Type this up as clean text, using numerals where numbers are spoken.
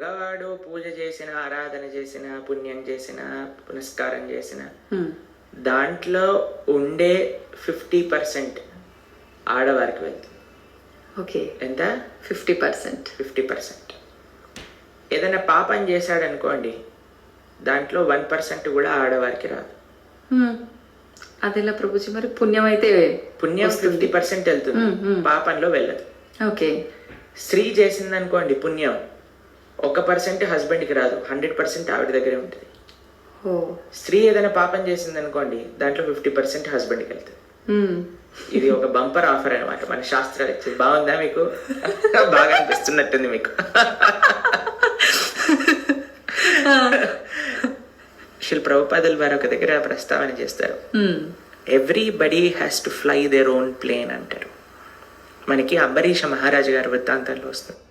మగవాడు పూజ చేసిన, ఆరాధన చేసిన, పుణ్యం చేసిన, పునస్కారం చేసిన దాంట్లో ఉండే 50% ఆడవారికి వెళ్తుంది. ఓకే, ఎంత? 50%. 50%. ఏదైనా పాపం చేశాడు అనుకోండి, దాంట్లో 1% కూడా ఆడవారికి రాదు. అదెలా ప్రభుజీ? మరి పుణ్యం అయితే పుణ్యం 50% వెళ్తుంది, పాపంలో వెళ్ళదు. ఓకే. స్త్రీ చేసింది అనుకోండి పుణ్యం, 1% హస్బెండ్కి రాదు, 100% ఆవిడ దగ్గరే ఉంటుంది. స్త్రీ ఏదైనా పాపం చేసింది అనుకోండి, దాంట్లో 50% హస్బెండ్కి వెళ్తుంది. ఇది ఒక బంపర్ ఆఫర్ అనమాట మన శాస్త్రాలు ఇచ్చేది. బాగుందా మీకు? బాగా అనిపిస్తున్నట్టుంది మీకు. శిల్ ప్రభుపాదుల వారు ఒక దగ్గర ప్రస్తావన చేస్తారు, everybody has to fly their own plane అంటారు. మనకి అంబరీష మహారాజు గారి వృత్తాంతంలో వస్తుంది.